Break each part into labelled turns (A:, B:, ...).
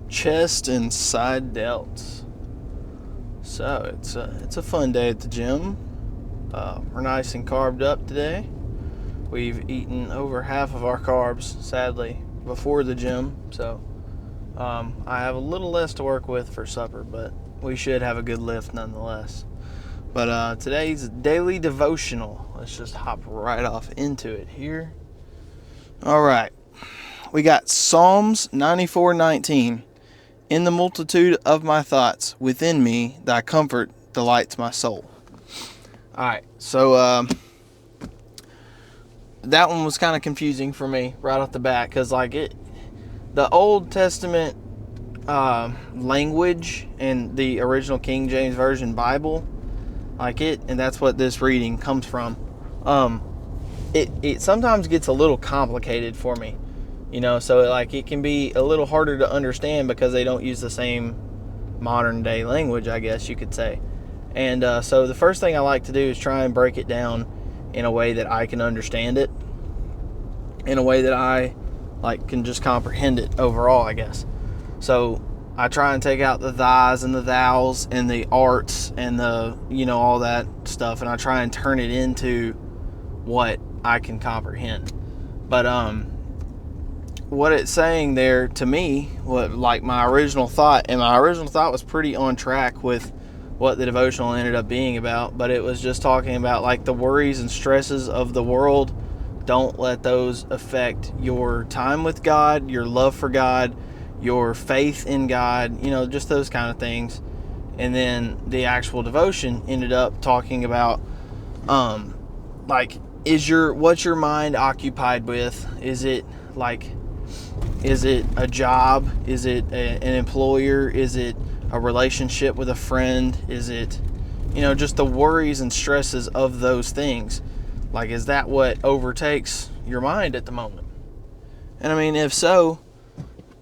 A: chest and side delts. So it's a fun day at the gym. We're nice and carved up today. We've eaten over half of our carbs, sadly, before the gym. So I have a little less to work with for supper, but we should have a good lift nonetheless. But today's daily devotional. Let's just hop right off into it here. All right. We got Psalms 94:19. In the multitude of my thoughts within me, thy comfort delights my soul. All right. So that one was kind of confusing for me right off the bat because the Old Testament language and the original King James Version Bible, and that's what this reading comes from. It sometimes gets a little complicated for me, so it can be a little harder to understand because they don't use the same modern day language, I guess you could say. And so the first thing I like to do is try and break it down in a way that I can understand it, in a way that I can just comprehend it overall, I guess. So I try and take out the thys and the thous and the arts and the all that stuff, and I try and turn it into what I can comprehend. But what it's saying there to me, my original thought was pretty on track with what the devotional ended up being about, but it was just talking about the worries and stresses of the world. Don't let those affect your time with God, your love for God, your faith in God, just those kind of things. And then the actual devotion ended up talking about what's your mind occupied with? Is it a job? Is it an employer? Is it a relationship with a friend? Is it just the worries and stresses of those things? Is that what overtakes your mind at the moment? And I mean, if so,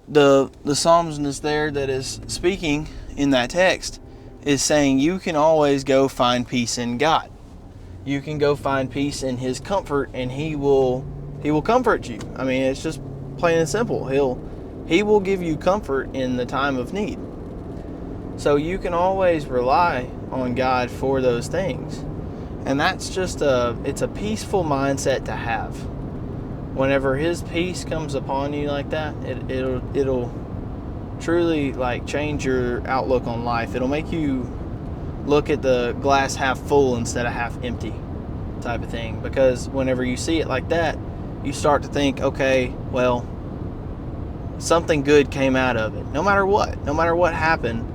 A: the psalmist there that is speaking in that text is saying you can always go find peace in God. You can go find peace in His comfort, and He will comfort you. I mean, it's just plain and simple. He will give you comfort in the time of need. So you can always rely on God for those things. And that's just it's a peaceful mindset to have. Whenever His peace comes upon you like that, it'll truly change your outlook on life. It'll make you look at the glass half full instead of half empty type of thing. Because whenever you see it like that, you start to think, okay, well, something good came out of it. No matter what happened,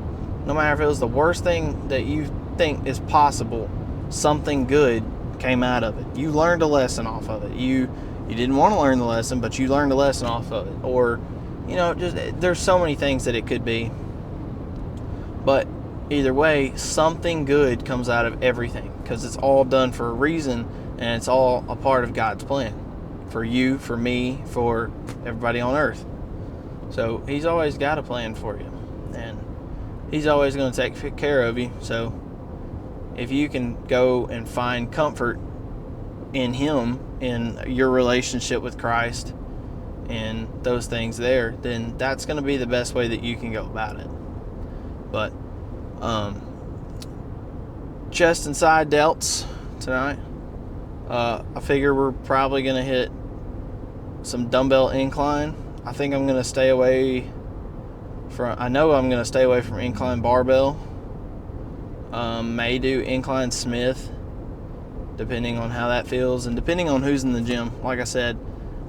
A: no matter if it was the worst thing that you think is possible, something good came out of it. You learned a lesson off of it. You didn't want to learn the lesson, but you learned a lesson off of it. Or, just there's so many things that it could be. But either way, something good comes out of everything because it's all done for a reason, and it's all a part of God's plan for you, for me, for everybody on earth. So He's always got a plan for you, and He's always going to take care of you. So if you can go and find comfort in Him, in your relationship with Christ, and those things there, then that's going to be the best way that you can go about it. But chest and side delts tonight. I figure we're probably going to hit some dumbbell incline. I think I'm going to stay away from incline barbell. May do incline Smith, depending on how that feels and depending on who's in the gym. Like I said,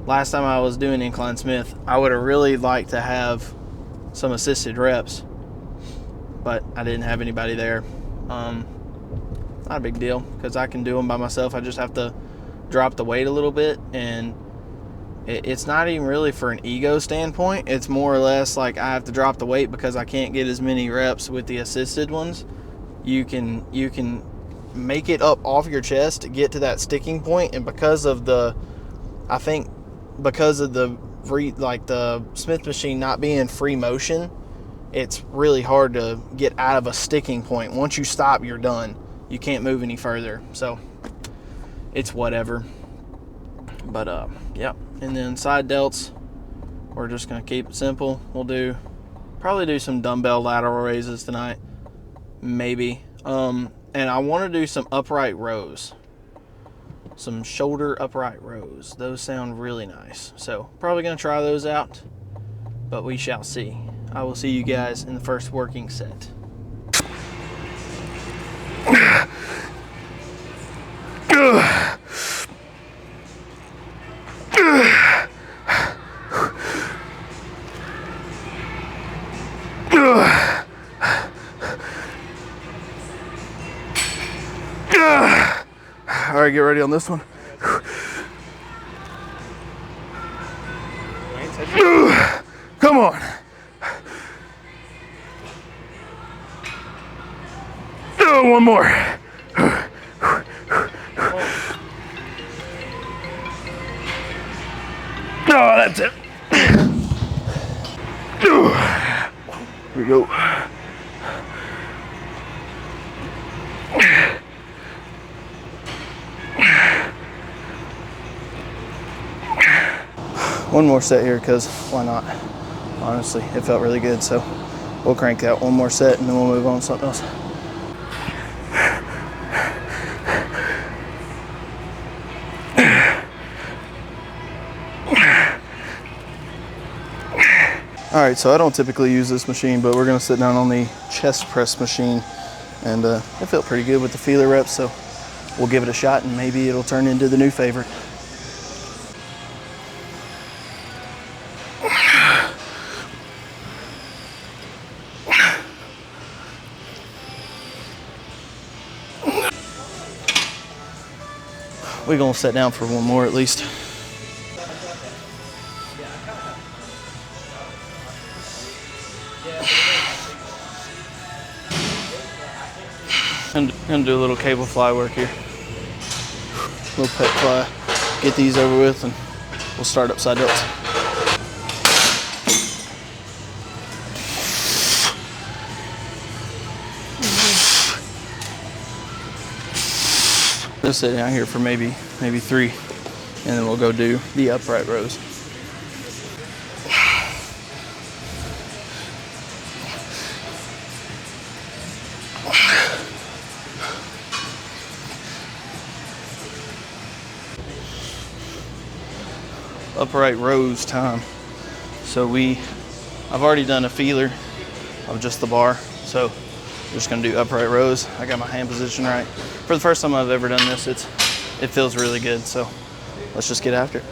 A: last time I was doing incline Smith, I would have really liked to have some assisted reps, but I didn't have anybody there. Not a big deal because I can do them by myself. I just have to drop the weight a little bit, and it's not even really for an ego standpoint. It's more or less I have to drop the weight because I can't get as many reps with the assisted ones. You can make it up off your chest to get to that sticking point, and because of the the Smith machine not being free motion, it's really hard to get out of a sticking point. Once you stop, you're done. You can't move any further. So it's whatever. But yeah. And then side delts, we're just going to keep it simple. We'll do Probably do some dumbbell lateral raises tonight, maybe. And I want to do some upright rows, some shoulder upright rows. Those sound really nice. So probably going to try those out, but we shall see. I will see you guys in the first working set. All right, get ready on this one. Come on. One more. Oh, that's it. Here we go. One more set here, because why not? Honestly, it felt really good, so we'll crank out one more set and then we'll move on to something else. All right, so I don't typically use this machine, but we're gonna sit down on the chest press machine, and it felt pretty good with the feeler reps, so we'll give it a shot and maybe it'll turn into the new favorite. We're gonna sit down for one more at least. I'm gonna do a little cable fly work here. Little pet fly. Get these over with and we'll start upside delts. Just sit down here for maybe 3, and then we'll go do the upright rows. Upright rows time. So I've already done a feeler of just the bar, so I'm just gonna do upright rows. I got my hand position right. For the first time I've ever done this, it feels really good, so let's just get after it.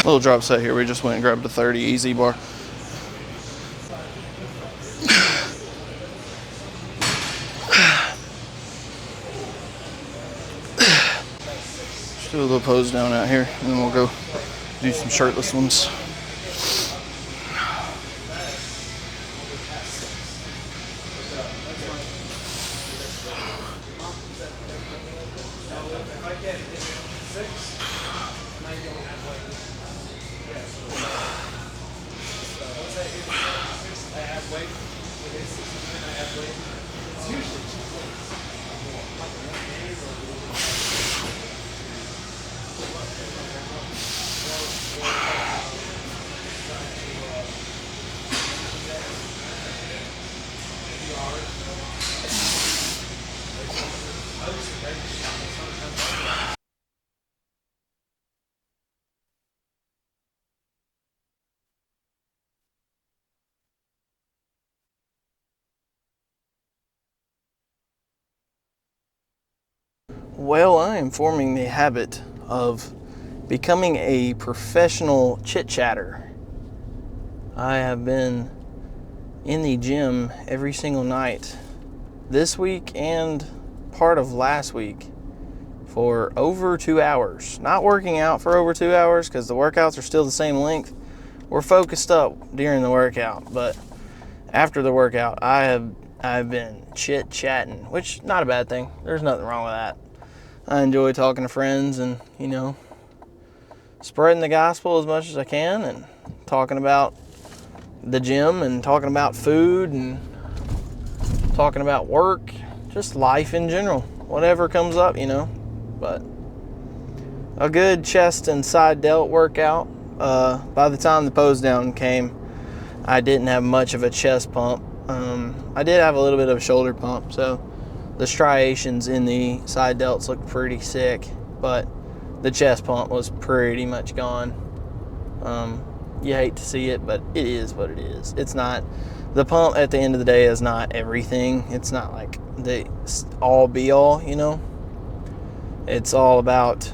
A: Little drop set here, we just went and grabbed a 30 easy bar. Just do a little pose down out here, and then we'll go do some shirtless ones. Well, I am forming the habit of becoming a professional chit-chatter. I have been in the gym every single night this week and part of last week for over 2 hours. Not working out for over 2 hours because the workouts are still the same length. We're focused up during the workout, but after the workout, I've been chit-chatting, which not a bad thing. There's nothing wrong with that. I enjoy talking to friends and, spreading the gospel as much as I can and talking about the gym and talking about food and talking about work, just life in general, whatever comes up, you know. But a good chest and side delt workout. By the time the pose down came, I didn't have much of a chest pump. I did have a little bit of a shoulder pump, so the striations in the side delts looked pretty sick, but the chest pump was pretty much gone. You hate to see it, but it is what it is. It's not, the pump at the end of the day is not everything. It's not like the all be all, you know. It's all about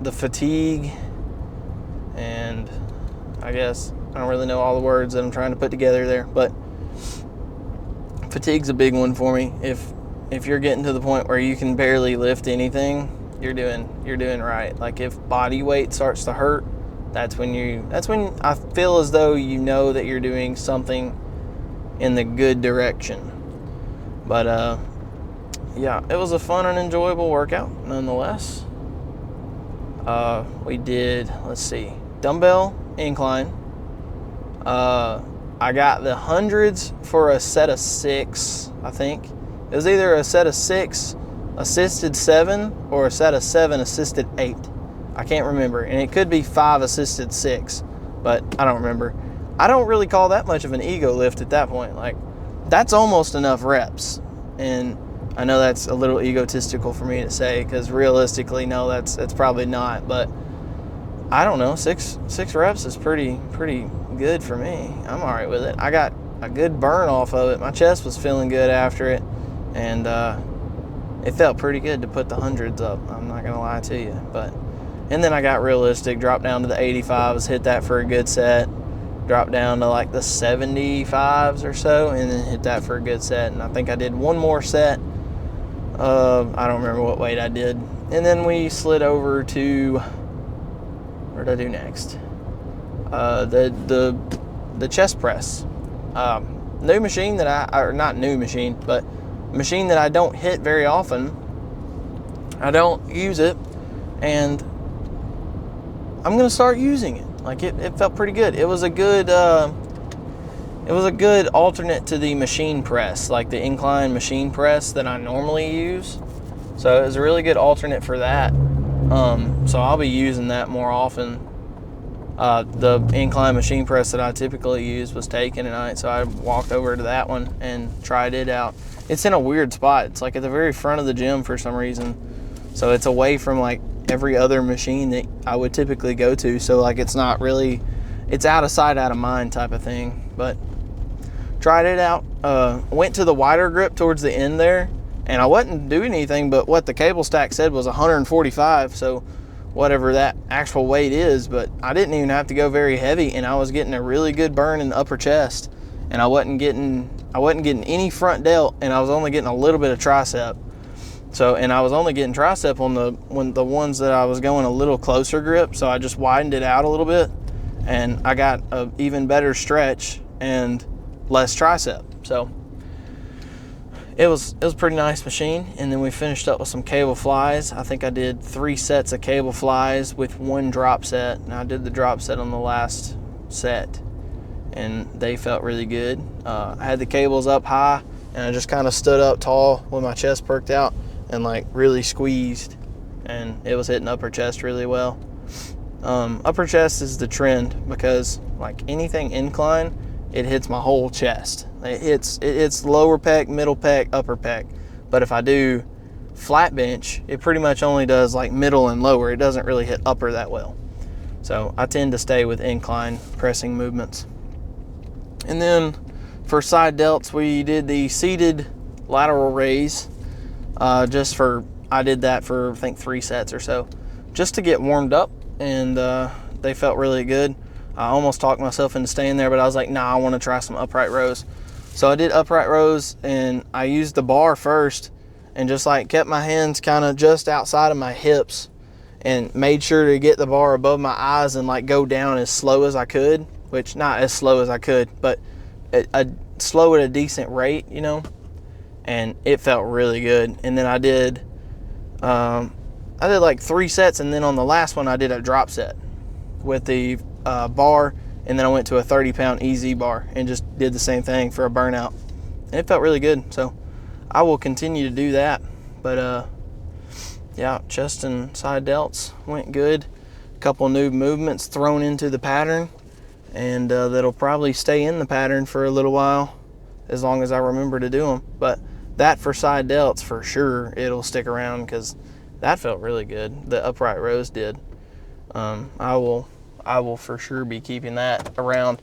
A: the fatigue, and I guess I don't really know all the words that I'm trying to put together there, but fatigue's a big one for me. If you're getting to the point where you can barely lift anything, you're doing right. Like if body weight starts to hurt, that's when I feel as though you know that you're doing something in the good direction. But yeah, it was a fun and enjoyable workout nonetheless. We did, let's see, dumbbell incline. I got the hundreds for a set of 6, I think. It was either a set of 6 assisted 7 or a set of 7 assisted 8. I can't remember, and it could be 5 assisted 6, but I don't remember. I don't really call that much of an ego lift at that point. Like, that's almost enough reps, and I know that's a little egotistical for me to say, because realistically, no, that's probably not. But I don't know, six reps is pretty good for me. I'm all right with it. I got a good burn off of it. My chest was feeling good after it, and it felt pretty good to put the hundreds up. I'm not gonna lie to you, and then I got realistic, dropped down to the 85s, hit that for a good set, dropped down to like the 75s or so, and then hit that for a good set. And I think I did one more set. I don't remember what weight I did. And then we slid over to, what did I do next? The chest press. New machine that or not new machine, but machine that I don't hit very often. I don't use it, and I'm gonna start using it. Like it felt pretty good. It was a good alternate to the machine press, like the incline machine press that I normally use. So it was a really good alternate for that. So I'll be using that more often. The incline machine press that I typically use was taken tonight, so I walked over to that one and tried it out. It's in a weird spot. It's like at the very front of the gym for some reason. So it's away from like every other machine that I would typically go to. So like it's not really, it's out of sight, out of mind type of thing. But tried it out. Went to the wider grip towards the end there, and I wasn't doing anything but what the cable stack said was 145. So whatever that actual weight is, but I didn't even have to go very heavy, and I was getting a really good burn in the upper chest, and I wasn't getting any front delt, and I was only getting a little bit of tricep. So, and I was only getting tricep on the ones that I was going a little closer grip, so I just widened it out a little bit, and I got a even better stretch and less tricep. So it was a pretty nice machine. And then we finished up with some cable flies. I think I did 3 sets of cable flies with 1 drop set. And I did the drop set on the last set, and they felt really good. I had the cables up high, and I just kind of stood up tall with my chest perked out and like really squeezed, and it was hitting upper chest really well. Upper chest is the trend, because like anything incline, it hits my whole chest. It hits lower pec, middle pec, upper pec. But if I do flat bench, it pretty much only does like middle and lower. It doesn't really hit upper that well. So I tend to stay with incline pressing movements. And then for side delts, we did the seated lateral raise. I did that for I think 3 sets or so, just to get warmed up, and they felt really good. I almost talked myself into staying there, but I was like, nah, I want to try some upright rows. So I did upright rows, and I used the bar first, and just like kept my hands kind of just outside of my hips, and made sure to get the bar above my eyes and like go down as slow as I could, which not as slow as I could, but slow at a decent rate, you know. And it felt really good. And then I did like 3 sets, and then on the last one I did a drop set with the bar, and then I went to a 30-pound EZ bar and just did the same thing for a burnout. And it felt really good. So I will continue to do that. But yeah, chest and side delts went good. A couple new movements thrown into the pattern, and that'll probably stay in the pattern for a little while as long as I remember to do them. But that for side delts, for sure, it'll stick around because that felt really good. The upright rows did. I will for sure be keeping that around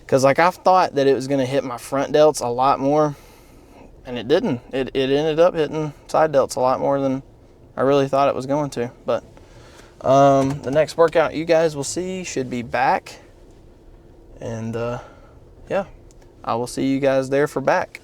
A: because like I thought that it was going to hit my front delts a lot more, and it didn't. It ended up hitting side delts a lot more than I really thought it was going to. But the next workout you guys will see should be back, and yeah, I will see you guys there for back.